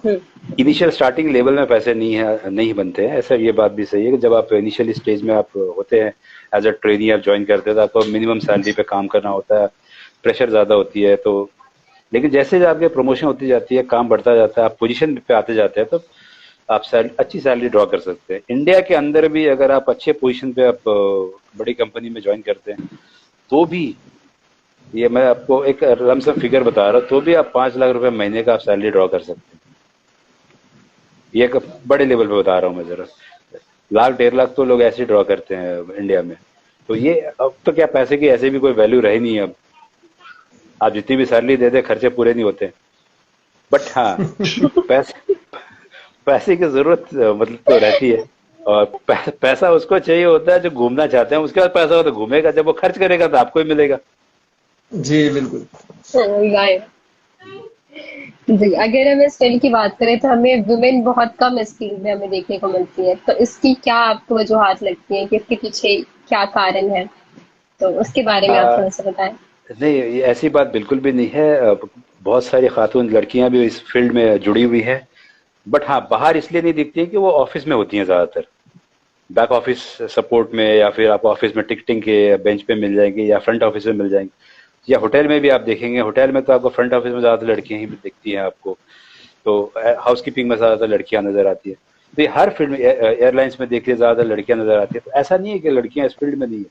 हम्म। इनिशियल स्टार्टिंग लेवल में पैसे नहीं है, नहीं बनते हैं, ऐसा ये बात भी सही है कि जब आप इनिशियली स्टेज में आप होते हैं, एज अ ट्रेनी आप ज्वाइन करते हैं, तो आपको मिनिमम सैलरी पे काम करना होता है, प्रेशर ज़्यादा होती है। तो लेकिन जैसे आपके प्रमोशन होती जाती है, काम बढ़ता जाता है, आप पोजीशन पे आते जाते हैं, तो आप अच्छी सैलरी ड्रॉ कर सकते हैं। इंडिया के अंदर भी अगर आप अच्छे पोजीशन पे आप बड़ी कंपनी में ज्वाइन करते हैं, तो भी, ये मैं आपको एक लमसम फिगर बता रहा हूँ, तो भी आप 5 लाख रुपए महीने का आप सैलरी ड्रॉ कर सकते हैं। ये एक बड़े लेवल पे बता रहा हूँ मैं जरा। लाख 1.5 लाख तो लोग ऐसे ड्रॉ करते हैं इंडिया में। तो ये अब तो क्या, पैसे की ऐसे भी कोई वैल्यू रही नहीं है अब। आप जितनी भी सैलरी दे दे, खर्चे पूरे नहीं होते। बट हाँ, पैसे पैसे की जरूरत मतलब तो रहती है। और पैसा उसको चाहिए होता है जो घूमना चाहते हैं, उसके बाद पैसा हो तो घूमेगा, जब वो खर्च करेगा तो आपको ही मिलेगा। जी बिल्कुल। राइट। जी, अगर हम इस फील्ड की बात करें तो हमें वुमेन बहुत कम इस फील्ड में हमें देखने को मिलती है, तो इसकी क्या आपको वजूहात लगती है कि इसके पीछे क्या कारण है? तो उसके बारे में आप आ, थोड़ा सा बताएं। नहीं, ये ऐसी बात बिल्कुल भी नहीं है। बहुत सारी खातून लड़कियां भी इस फील्ड में जुड़ी हुई हैं। बट हाँ, बाहर इसलिए नहीं दिखती हैं कि वो ऑफिस में होती हैं ज्यादातर, बैक ऑफिस सपोर्ट में, या फिर आप ऑफिस में टिकटिंग के बेंच पे मिल जाएंगे, या फ्रंट ऑफिस में मिल जाएंगे, या होटल में भी आप देखेंगे। होटल में तो आपको फ्रंट ऑफिस में ज्यादातर लड़कियां ही दिखती हैं आपको। तो हाउस कीपिंग में ज्यादातर लड़कियां नजर आती है। तो ये हर फील्ड में, एयरलाइंस में देखिए ज्यादातर लड़कियां नजर आती है। तो ऐसा नहीं है कि लड़कियां इस फील्ड में नहीं है,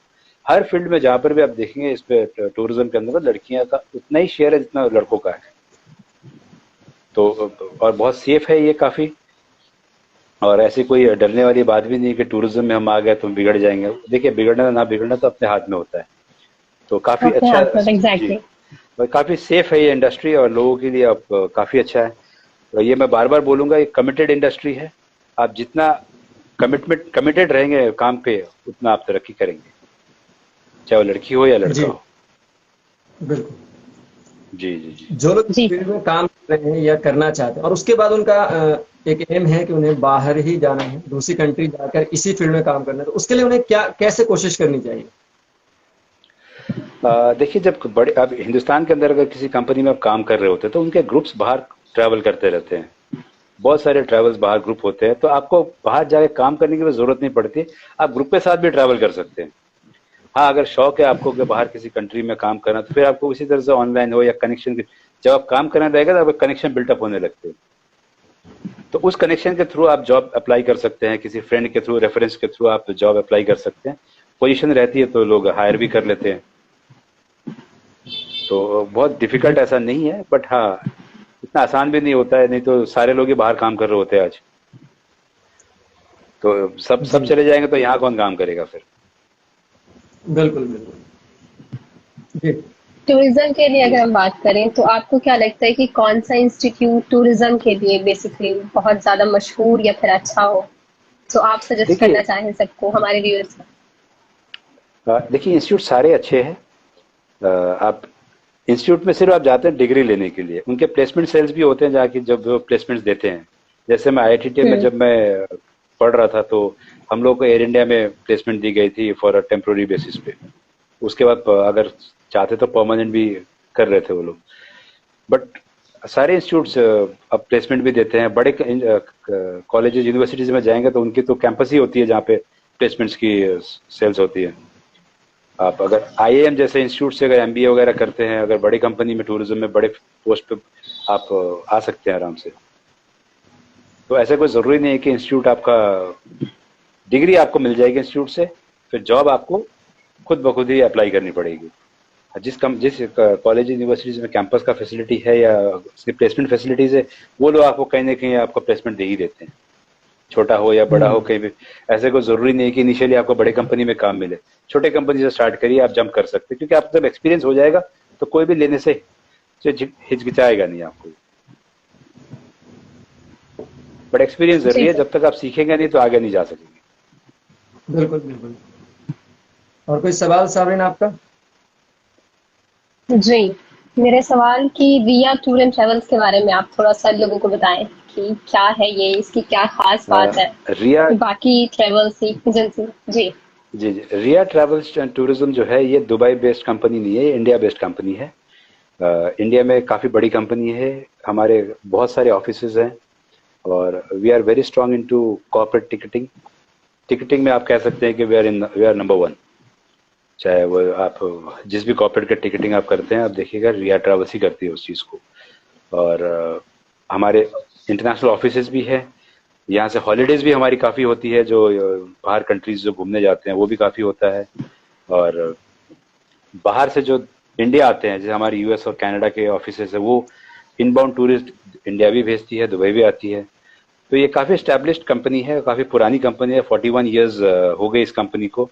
हर फील्ड में जहां पर भी आप देखेंगे इस पे, टूरिज्म के अंदर लड़कियां का उतना ही शेयर है जितना लड़कों का है। तो और बहुत सेफ है ये काफी। और ऐसी कोई डरने वाली बात भी नहीं है कि टूरिज्म में हम आ गए तो हम बिगड़ जाएंगे। देखिए, बिगड़ना ना बिगड़ना तो अपने हाथ में होता है। तो काफी अपने अच्छा। हाथ में, जी, एग्जैक्टली। और काफी सेफ है ये इंडस्ट्री, और लोगों के लिए अब काफी अच्छा है। तो ये मैं बार बार बोलूंगा, ये कमिटेड इंडस्ट्री है। आप जितना कमिटेड रहेंगे काम पे, उतना आप तरक्की करेंगे, चाहे वो लड़की हो या लड़का जी हो। बिल्कुल। जी जी जी। जो लोग इस जी। फील्ड में काम कर रहे हैं या करना चाहते हैं, और उसके बाद उनका एक एम है कि उन्हें बाहर ही जाना है, दूसरी कंट्री जाकर इसी फील्ड में काम करना है, तो उसके लिए उन्हें क्या कैसे कोशिश करनी चाहिए? देखिए, जब बड़े, अब हिंदुस्तान के अंदर अगर किसी कंपनी में आप काम कर रहे होते हैं, तो उनके ग्रुप्स बाहर ट्रैवल करते रहते हैं। बहुत सारे ट्रैवल्स बाहर ग्रुप होते हैं, तो आपको बाहर जाके काम करने की भी जरूरत नहीं पड़ती। आप ग्रुप के साथ भी ट्रैवल कर सकते हैं। हाँ, अगर शौक है आपको कि बाहर किसी कंट्री में काम करना, तो फिर आपको उसी तरह से ऑनलाइन हो या कनेक्शन, जब आप काम करना रहेगा तो आपका कनेक्शन बिल्टअप होने लगते हैं। तो उस कनेक्शन के थ्रू आप जॉब अप्लाई कर सकते हैं, किसी फ्रेंड के थ्रू, रेफरेंस के थ्रू आप जॉब अप्लाई कर सकते हैं। पोजीशन रहती है तो लोग हायर भी कर लेते हैं। तो बहुत डिफिकल्ट ऐसा नहीं है, बट हाँ, इतना आसान भी नहीं होता है, नहीं तो सारे लोग ही बाहर काम कर रहे होते हैं आज। तो सब जी चले जाएंगे तो यहाँ कौन काम करेगा फिर। बिल्कुल बिल्कुल। जी। टूरिज्म के लिए अगर हम बात करें तो आपको क्या लगता है कि कौन सा इंस्टीट्यूट टूरिज्म के लिए बेसिकली बहुत ज्यादा मशहूर या फिर अच्छा हो? तो आप सजेस्ट देखिए, करना चाहें सबको, हमारे व्यूअर्स को। देखिए इंस्टीट्यूट सारे अच्छे हैं। आप इंस्टीट्यूट में सिर्फ आप जाते हैं डिग्री लेने के लिए, उनके प्लेसमेंट सेल्स भी होते हैं जहाँ की, जब वो प्लेसमेंट्स देते हैं। जैसे मैं आईआईटी में हम्म। जब मैं पढ़ रहा था, तो हम लोग को एयर इंडिया में प्लेसमेंट दी गई थी फॉर अ टेम्प्रोरी बेसिस पे। उसके बाद अगर चाहते तो परमानेंट भी कर रहे थे वो लोग। बट सारे इंस्टीट्यूट्स अब प्लेसमेंट भी देते हैं। बड़े कॉलेजेस यूनिवर्सिटीज में जाएंगे तो उनकी तो कैंपस ही होती है जहाँ पे प्लेसमेंट्स की सेल्स होती है। आप अगर आईआईएम जैसे इंस्टीट्यूट से अगर एमबीए वगैरह करते हैं, अगर बड़ी कंपनी में टूरिज्म में बड़े पोस्ट पे आप आ सकते हैं आराम से। तो ऐसा कोई जरूरी नहीं है कि इंस्टीट्यूट आपका, डिग्री आपको मिल जाएगी इंस्टीट्यूट से, फिर जॉब आपको खुद ब खुद ही अप्लाई करनी पड़ेगी। जिस कॉलेज यूनिवर्सिटीज में कैंपस का फैसिलिटी है या उसकी प्लेसमेंट फैसिलिटीज है, वो लोग आपको कहीं ना कहीं आपको प्लेसमेंट दे ही देते हैं, छोटा हो या बड़ा हो हम्म। कहीं भी। ऐसे कोई जरूरी नहीं है कि इनिशियली आपको बड़े कंपनी में काम मिले। छोटे कंपनी से स्टार्ट करिए, आप जंप कर सकते हैं, क्योंकि आपको जब एक्सपीरियंस हो जाएगा तो कोई भी लेने से हिचकिचाएगा नहीं आपको। बट एक्सपीरियंस जी जरूरी है, सर। जब तक आप सीखेंगे नहीं तो आगे नहीं जा सकेंगे। बिल्कुल बिल्कुल। और कोई सवाल साबिन आपका? जी, मेरे सवाल कि रिया टूर एंड ट्रेवल्स के बारे में आप थोड़ा सा लोगों को बताएं कि क्या है ये, इसकी क्या खास बात है रिया बाकी ट्रेवल से एजेंसी। जी। जी जी, रिया ट्रैवल्स एंड टूरिज्म जो है ये दुबई बेस्ड कंपनी नहीं है, ये इंडिया बेस्ड कंपनी है। इंडिया में काफ़ी बड़ी कंपनी है, हमारे बहुत सारे ऑफिसेज हैं और we are very strong into corporate ticketing. Ticketing में आप कह सकते हैं कि वी आर नंबर वन। चाहे वो आप जिस भी कॉर्पोरेट का टिकटिंग आप करते हैं, आप देखिएगा रिया ट्रैवल्स ही करती है उस चीज़ को। और हमारे इंटरनेशनल ऑफिसेज भी है, यहाँ से हॉलीडेज भी हमारी काफ़ी होती है, जो बाहर कंट्रीज जो घूमने जाते हैं वो भी काफ़ी होता है। और बाहर से जो इंडिया आते हैं, जैसे हमारी यूएस और कनाडा के ऑफिसेज है, वो इनबाउंड टूरिस्ट इंडिया भी भेजती है, दुबई भी आती है। तो ये काफ़ी एस्टेब्लिश्ड कंपनी है, काफ़ी पुरानी कंपनी है, 41 ईयर्स हो गए इस कंपनी को।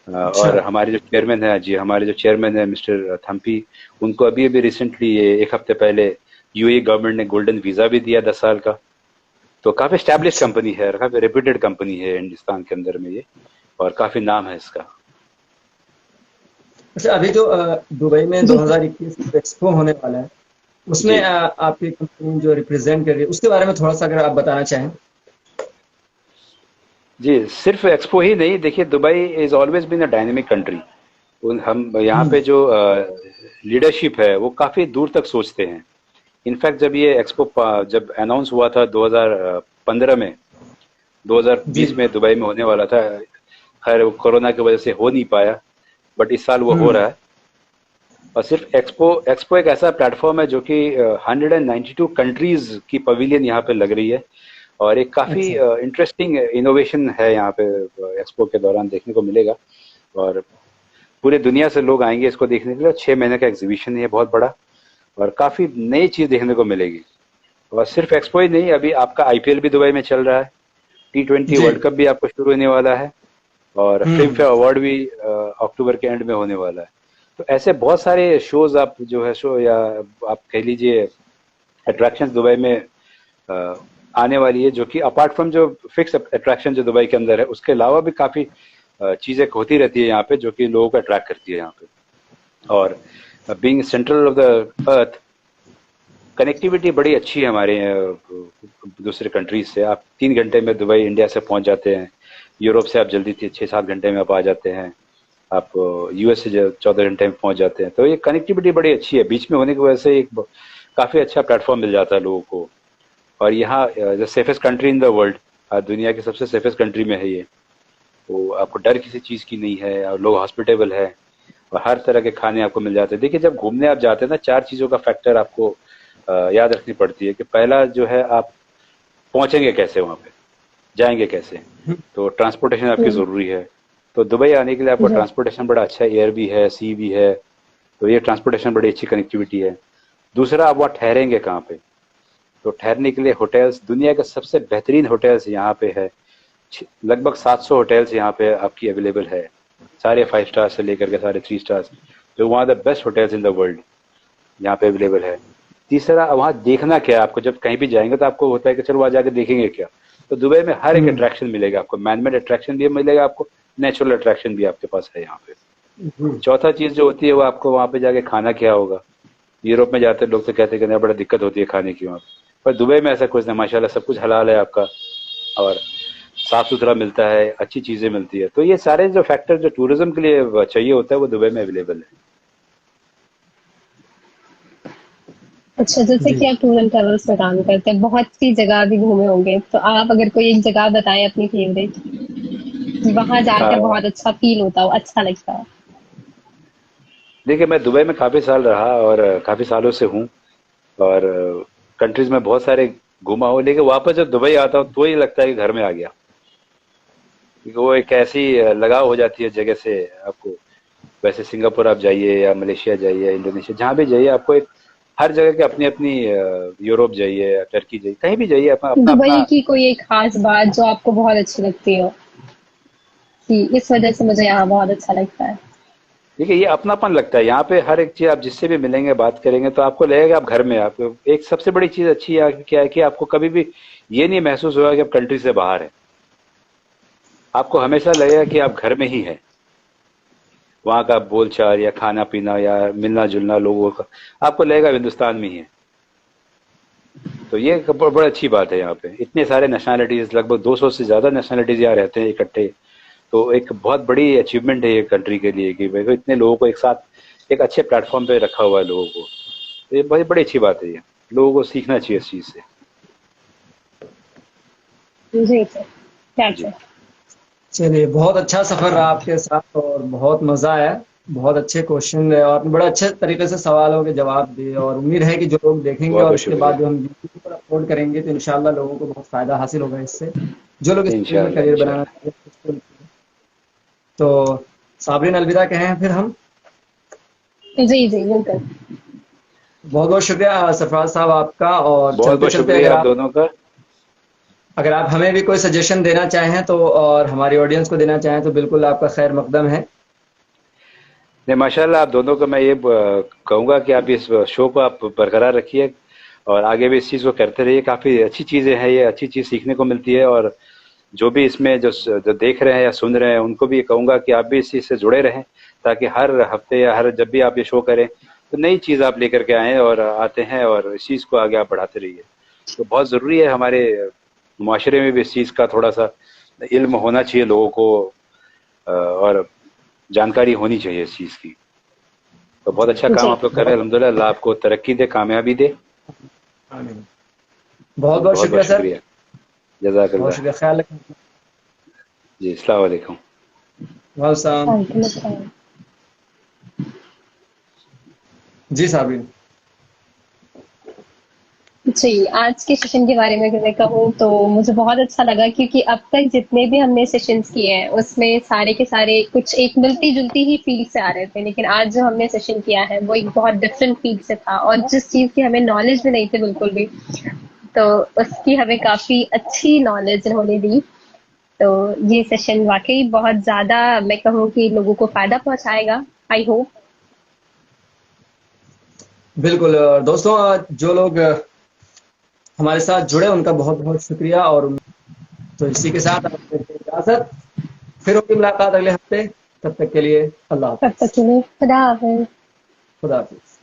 अच्छा। और हमारे जो चेयरमैन है जी, हमारे जो चेयरमैन है मिस्टर थम्पी, उनको अभी अभी रिसेंटली एक हफ्ते पहले यूएई गवर्नमेंट ने गोल्डन वीज़ा भी दिया 10 साल का। तो काफ़ी एस्टेब्लिश अच्छा। कंपनी है, काफ़ी रेप्यूटेड कंपनी है हिंदुस्तान के अंदर में ये, और काफ़ी नाम है इसका। अच्छा, अभी जो दुबई में जी। 2021 एक्सपो होने वाला है, उसमें जी आपकी कंपनी जो रिप्रेजेंट कर रही है उसके बारे में थोड़ा सा अगर आप बताना चाहें। जी, सिर्फ एक्सपो ही नहीं, देखिए Dubai is always been a dynamic country. हम यहाँ हम्म। पे जो लीडरशिप है वो काफ़ी दूर तक सोचते हैं। इनफैक्ट जब ये एक्सपो जब अनाउंस हुआ था 2015 में, जी। 2020 में दुबई में होने वाला था, खैर वो कोरोना की वजह से हो नहीं पाया, बट इस साल वो हो हम्म। रहा है। और सिर्फ एक्सपो एक्सपो एक ऐसा प्लेटफॉर्म है जो कि 192 कंट्रीज की पवेलियन यहाँ पे लग रही है, और एक काफ़ी अच्छा। इंटरेस्टिंग इनोवेशन है यहाँ पे एक्सपो के दौरान देखने को मिलेगा। और पूरे दुनिया से लोग आएंगे इसको देखने के लिए। 6 महीने का एग्जीबिशन है, बहुत बड़ा, और काफ़ी नई चीज़ देखने को मिलेगी। और सिर्फ एक्सपो ही नहीं, अभी आपका आईपीएल भी दुबई में चल रहा है, T20 जी। वर्ल्ड कप भी आपको शुरू होने वाला है, और फिल्म हम्म। फेयर अवार्ड भी अक्टूबर के एंड में होने वाला है। तो ऐसे बहुत सारे शोज आप जो है शो, या आप कह लीजिए अट्रैक्शंस दुबई में अ, आने वाली है, जो कि अपार्ट फ्रॉम जो फिक्स अट्रैक्शन जो दुबई के अंदर है, उसके अलावा भी काफ़ी चीज़ें होती रहती है यहाँ पे, जो कि लोगों को अट्रैक्ट करती है यहाँ पे। और being central of the earth, connectivity बड़ी अच्छी है हमारे दूसरे कंट्रीज से। आप 3 घंटे में दुबई इंडिया से पहुंच जाते हैं, यूरोप से आप जल्दी 6-7 घंटे में आप आ जाते हैं, आप यूएस से 14 घंटे में पहुंच जाते हैं। तो ये कनेक्टिविटी बड़ी अच्छी है, बीच में होने की वजह से एक काफ़ी अच्छा प्लेटफॉर्म मिल जाता है लोगों को। और यहाँ the safest country in the world, दुनिया की सबसे सेफेस्ट कंट्री में है ये। तो आपको डर किसी चीज़ की नहीं है, और लोग हॉस्पिटेबल है, और हर तरह के खाने आपको मिल जाते हैं। देखिए, जब घूमने आप जाते हैं ना, 4 चीज़ों का फैक्टर आपको याद रखनी पड़ती है। कि पहला जो है, आप पहुंचेंगे कैसे वहाँ पे, जाएंगे कैसे। हम्म। तो ट्रांसपोर्टेशन आपकी हम्म। ज़रूरी है। तो दुबई आने के लिए आपको जी। ट्रांसपोर्टेशन बड़ा अच्छा है, एयर भी है, सी भी है। तो ये ट्रांसपोर्टेशन बड़ी अच्छी कनेक्टिविटी है। दूसरा, आप वहाँ ठहरेंगे कहाँ पे। तो ठहरने के लिए होटल्स, दुनिया के सबसे बेहतरीन होटल्स यहाँ पे है। लगभग 700 होटल्स यहाँ पे आपकी अवेलेबल है, सारे 5 स्टार से लेकर के सारे 3 स्टार्स। जो वहाँ the best hotels in the world यहाँ पे अवेलेबल है। तीसरा, वहाँ देखना क्या है आपको, जब कहीं भी जाएंगे तो आपको होता है कि चलो वहाँ जाके देखेंगे क्या। तो दुबई में हर एक हम्म। अट्रैक्शन मिलेगा आपको, मैनमेड अट्रैक्शन भी मिलेगा आपको, नेचुरल अट्रैक्शन भी आपके पास है यहाँ पे। जी। चौथा चीज़ जो होती है, वो आपको वहाँ पे जाके खाना क्या होगा। यूरोप में जाते लोग तो कहते हैं कि नहीं, बड़ा दिक्कत होती है खाने की वहाँ पे, पर दुबई में ऐसा कुछ नहीं, माशाल्लाह सब कुछ हलाल है आपका, और साफ सुथरा मिलता है, अच्छी चीज़ें मिलती है। तो ये सारे जो फैक्टर जो टूरिज्म के लिए चाहिए होता है, वो दुबई में अवेलेबल है। अच्छा, जैसे जी। कि आप टूर एंड ट्रेवल्स में काम करते हैं, बहुत सी जगह भी घूमे होंगे, तो आप अगर कोई एक जगह बताएं अपनी फेवरेट, कि वहां जाकर हाँ, बहुत अच्छा फील होता हो, अच्छा लगता हो। देखिए मैं दुबई में काफ़ी साल रहा, और काफ़ी सालों से हूँ, और कंट्रीज में बहुत सारे घुमा हूँ, लेकिन वापस जब दुबई आता हूँ तो ये लगता है कि घर में आ गया। क्योंकि वो एक ऐसी लगाव हो जाती है जगह से आपको। वैसे सिंगापुर आप जाइए, या मलेशिया जाइए, या इंडोनेशिया, जहाँ भी जाइए, आपको एक हर जगह की अपनी अपनी, यूरोप जाइए या टर्की जाइए, कहीं भी जाइए, अपना अपना दुबई अपना। की कोई एक खास बात जो आपको बहुत अच्छी लगती हो, कि इस वजह से मुझे यहाँ बहुत अच्छा लगता है। देखिए, ये अपनापन लगता है यहाँ पे। हर एक चीज आप जिससे भी मिलेंगे, बात करेंगे, तो आपको लगेगा आप घर में हैं। आपको एक सबसे बड़ी चीज अच्छी है क्या है, कि आपको कभी भी ये नहीं महसूस होगा कि आप कंट्री से बाहर हैं। आपको हमेशा लगेगा कि आप घर में ही हैं। वहाँ का बोलचाल, या खाना पीना, या मिलना जुलना लोगों का, आपको लगेगा आप हिंदुस्तान में ही है। तो ये एक बड़ी अच्छी बात है। यहाँ पे इतने सारे नेशनैलिटीज, लगभग 200 से ज्यादा नेशनैलिटीज यहाँ रहते हैं इकट्ठे। तो एक बहुत बड़ी अचीवमेंट है ये कंट्री के लिए कि भाई इतने लोगों को एक साथ एक अच्छे प्लेटफॉर्म पे रखा हुआ है लोगों को। तो ये बहुत बड़ी अच्छी बात है, ये लोगों को सीखना चाहिए इस चीज से। जी सर, दैट्स जी इट। चलिए, बहुत अच्छा सफर रहा आपके साथ और बहुत मजा आया। बहुत अच्छे क्वेश्चन और आपने बड़े अच्छे तरीके से सवालों के जवाब दिए, और उम्मीद है कि जो लोग देखेंगे बहुत और बहुत इसके बाद शुक्रिया। जो हम यूट्यूब पर अपलोड करेंगे तो इंशाल्लाह लोगों को बहुत फायदा हासिल होगा इससे, जो लोग इस फील्ड में इंशाल्लाह करियर बनाना इंशाल्लाह। चाहते हैं। तो साबरीन, अलविदा कहें फिर हम। जी जी बिल्कुल। बहुत बहुत शुक्रिया सरफराज साहब आपका। और बहुत चलते बहुत चलते शुक्रिया आप दोनों का। अगर आप हमें भी कोई सजेशन देना चाहें तो, और हमारी ऑडियंस को देना चाहें तो बिल्कुल आपका खैर मकदम है। नहीं, माशाल्लाह आप दोनों को मैं ये कहूंगा कि आप इस शो को आप बरकरार रखिए और आगे भी इस चीज़ को करते रहिए। काफ़ी अच्छी चीज़ें हैं, ये अच्छी चीज़ सीखने को मिलती है। और जो भी इसमें जो देख रहे हैं या सुन रहे हैं उनको भी ये कहूंगा कि आप भी इस चीज़ से जुड़े रहें, ताकि हर हफ्ते या हर जब भी आप ये शो करें तो नई चीज़ आप लेकर के आएँ और आते हैं और इस चीज़ को आगे आप बढ़ाते रहिए। तो बहुत ज़रूरी है, हमारे माशरे में भी इस चीज़ का थोड़ा सा इल्म होना चाहिए लोगों को, और जानकारी होनी चाहिए इस चीज़ की। तो बहुत अच्छा काम जी आप लोग कर रहे हैं, बहुत अल्हम्दुलिल्लाह। अल्लाह आपको तरक्की दे, कामयाबी दे। आमीन। बहुत बहुत बहुत बहुत शुक्रिया सर। शुक्रिया। बहुत जज़ाकल्लाह। शुक्रिया, ख्याल रखें। जी, अस्सलाम वालेकुम। वालेकुम। वालेकुम अस्सलाम। जी साबरीन। जी, आज के सेशन के बारे में अगर मैं कहूँ तो मुझे बहुत अच्छा लगा, क्योंकि अब तक जितने भी हमने सेशंस किए हैं उसमें सारे के सारे कुछ एक मिलती-जुलती ही फील्ड से आ रहे थे, लेकिन आज जो हमने सेशन किया है वो एक बहुत डिफरेंट फील्ड से था, और जिस चीज़ की हमें नॉलेज भी नहीं थी बिल्कुल भी, तो उसकी हमें काफ़ी अच्छी नॉलेज इन्होंने दी। तो ये सेशन वाक़ई बहुत ज़्यादा, मैं कहूँ कि लोगों को फ़ायदा पहुँचाएगा, आई होप। बिल्कुल। और दोस्तों, जो लोग हमारे साथ जुड़े उनका बहुत बहुत शुक्रिया। और तो इसी के साथ आपको इजाजत, फिर होगी मुलाकात अगले हफ्ते। तब तक के लिए अल्लाह तब हाफिज। तक के लिए खुदा हाफ़िज़। खुदा हाफिज।